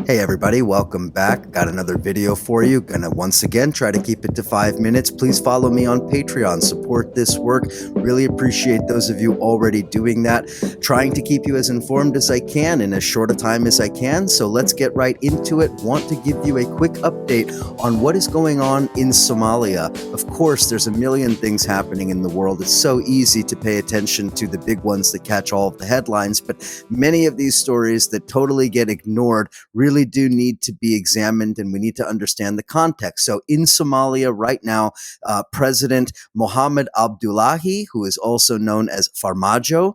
Hey everybody, welcome back. Got another video for you. Gonna once again try to keep it to 5 minutes. Please follow me on Patreon, support this work. Really appreciate those of you already doing that. Trying to keep you as informed as I can in as short a time as I can. So let's get right into it. Want to give you a quick update on what is going on in Somalia. Of course, there's a million things happening in the world. It's so easy to pay attention to the big ones that catch all of the headlines, but many of these stories that totally get ignored really do need to be examined, and we need to understand the context. So in Somalia right now, President Mohammed Abdullahi, who is also known as Farmajo,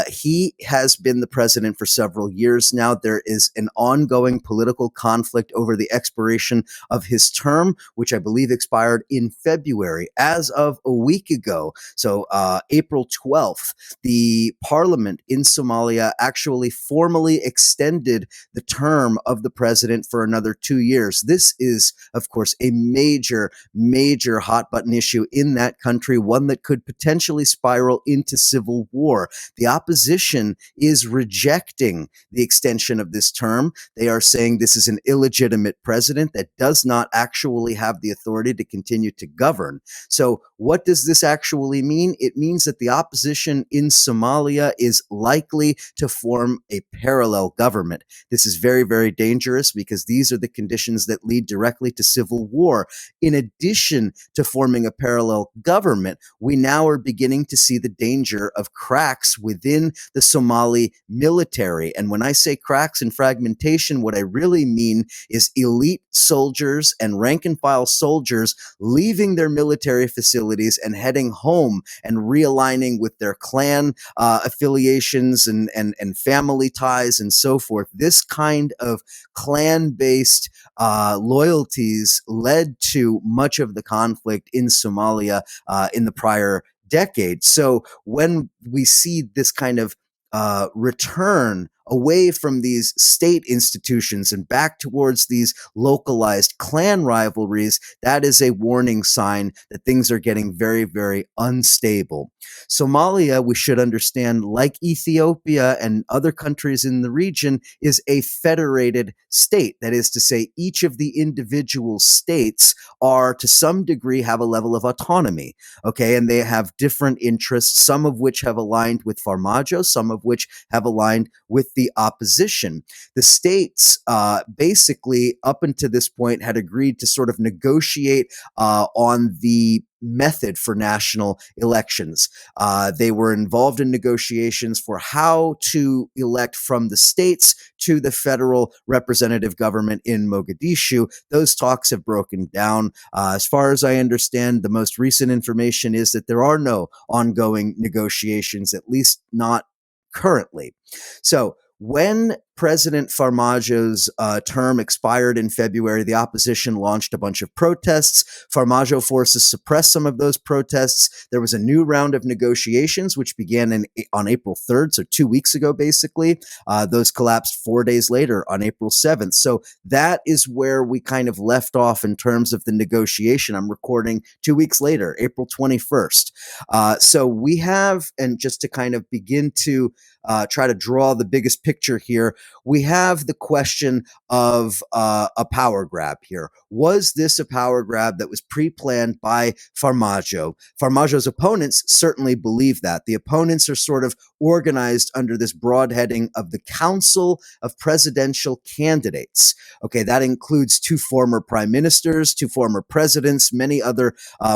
he has been the president for several years now. There is an ongoing political conflict over the expiration of his term, which I believe expired in February. As of a week ago, so April 12th, the parliament in Somalia actually formally extended the term of the president for another 2 years. This is, of course, a major, major hot button issue in that country, one that could potentially spiral into civil war. The opposition is rejecting the extension of this term. They are saying this is an illegitimate president that does not actually have the authority to continue to govern. So what does this actually mean? It means that the opposition in Somalia is likely to form a parallel government. This is very, very dangerous because these are the conditions that lead directly to civil war. In addition to forming a parallel government, we now are beginning to see the danger of cracks within the Somali military. And when I say cracks and fragmentation, what I really mean is elite soldiers and rank and file soldiers leaving their military facilities and heading home and realigning with their clan affiliations and family ties and so forth. This kind of clan-based loyalties led to much of the conflict in Somalia in the prior decade. So when we see this kind of return away from these state institutions and back towards these localized clan rivalries, that is a warning sign that things are getting very, very unstable. Somalia, we should understand, like Ethiopia and other countries in the region, is a federated state. That is to say, each of the individual states are, to some degree, have a level of autonomy. Okay, and they have different interests, some of which have aligned with Farmajo, some of which have aligned with the opposition. The states basically, up until this point, had agreed to sort of negotiate on the method for national elections. They were involved in negotiations for how to elect from the states to the federal representative government in Mogadishu. Those talks have broken down. As far as I understand, the most recent information is that there are no ongoing negotiations, at least not currently. So when President Farmajo's term expired in February, the opposition launched a bunch of protests. Farmajo forces suppressed some of those protests. There was a new round of negotiations, which began on April 3rd, so 2 weeks ago, basically. Those collapsed 4 days later on April 7th. So that is where we kind of left off in terms of the negotiation. I'm recording 2 weeks later, April 21st. So we have, and just to kind of begin to try to draw the biggest picture here, we have the question of a power grab here. Was this a power grab that was pre-planned by Farmajo? Farmajo's opponents certainly believe that. The opponents are sort of organized under this broad heading of the Council of Presidential Candidates. Okay, that includes two former prime ministers, two former presidents, many other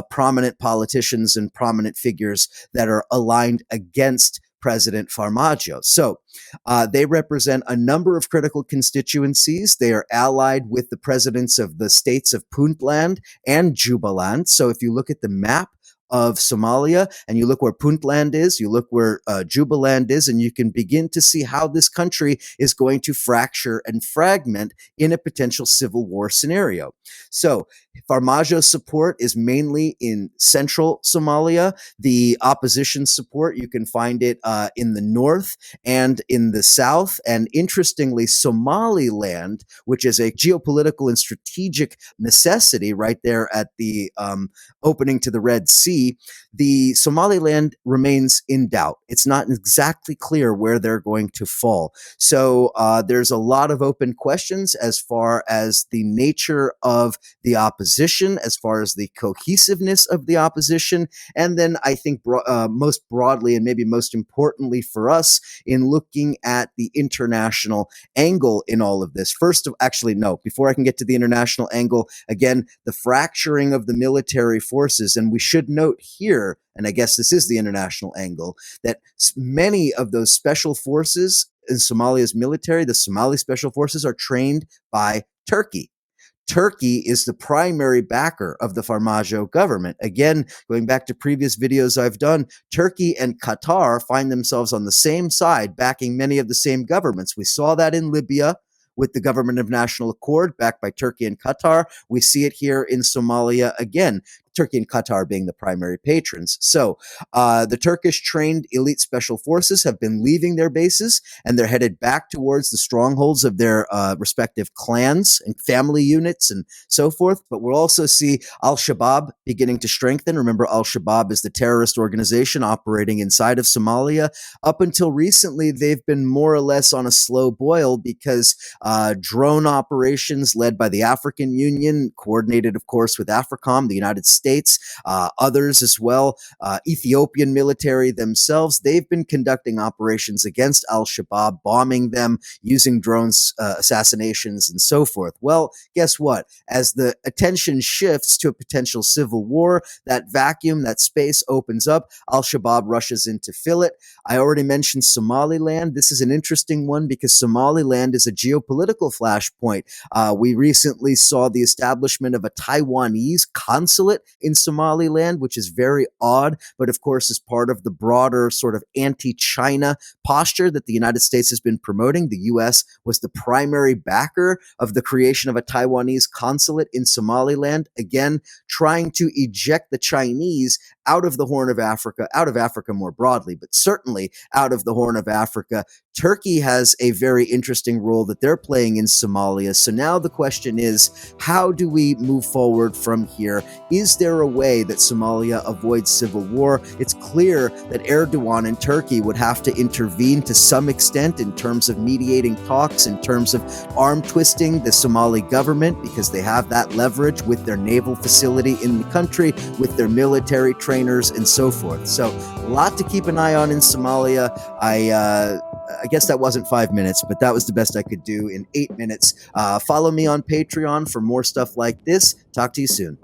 prominent politicians and prominent figures that are aligned against President Farmajo. So they represent a number of critical constituencies. They are allied with the presidents of the states of Puntland and Jubaland. So if you look at the map of Somalia and you look where Puntland is, you look where Jubaland is, and you can begin to see how this country is going to fracture and fragment in a potential civil war scenario. So Farmajo's support is mainly in central Somalia. The opposition support, you can find it in the north and in the south. And interestingly, Somaliland, which is a geopolitical and strategic necessity right there at the opening to the Red Sea, see, the Somaliland remains in doubt. It's not exactly clear where they're going to fall. So there's a lot of open questions as far as the nature of the opposition, as far as the cohesiveness of the opposition, and then I think most broadly and maybe most importantly for us in looking at the international angle in all of this. First of actually, no, before I can get to the international angle, again, the fracturing of the military forces. And we should note here, and I guess this is the international angle, that many of those special forces in Somalia's military, the Somali special forces, are trained by Turkey. Turkey is the primary backer of the Farmajo government. Again, going back to previous videos I've done, Turkey and Qatar find themselves on the same side, backing many of the same governments. We saw that in Libya with the Government of National Accord, backed by Turkey and Qatar. We see it here in Somalia again, Turkey and Qatar being the primary patrons. So the Turkish trained elite special forces have been leaving their bases, and they're headed back towards the strongholds of their respective clans and family units and so forth. But we'll also see AlShabab beginning to strengthen. Remember, AlShabab is the terrorist organization operating inside of Somalia. Up until recently, they've been more or less on a slow boil because drone operations led by the African Union, coordinated, of course, with AFRICOM, the United States, others as well, Ethiopian military themselves, they've been conducting operations against AlShabab, bombing them, using drones, assassinations, and so forth. Well, guess what? As the attention shifts to a potential civil war, that vacuum, that space opens up. AlShabab rushes in to fill it. I already mentioned Somaliland. This is an interesting one because Somaliland is a geopolitical flashpoint. We recently saw the establishment of a Taiwanese consulate in Somaliland, which is very odd, but of course is part of the broader sort of anti-China posture that the United States has been promoting. The U.S. was the primary backer of the creation of a Taiwanese consulate in Somaliland, again, trying to eject the Chinese out of the Horn of Africa, out of Africa more broadly, but certainly out of the Horn of Africa. Turkey has a very interesting role that they're playing in Somalia. So now the question is, how do we move forward from here? Is there a way that Somalia avoids civil war? It's clear that Erdogan and Turkey would have to intervene to some extent in terms of mediating talks, in terms of arm twisting the Somali government, because they have that leverage with their naval facility in the country, with their military trainers and so forth. So a lot to keep an eye on in Somalia. I guess that wasn't 5 minutes, but that was the best I could do in 8 minutes. Follow me on Patreon for more stuff like this. Talk to you soon.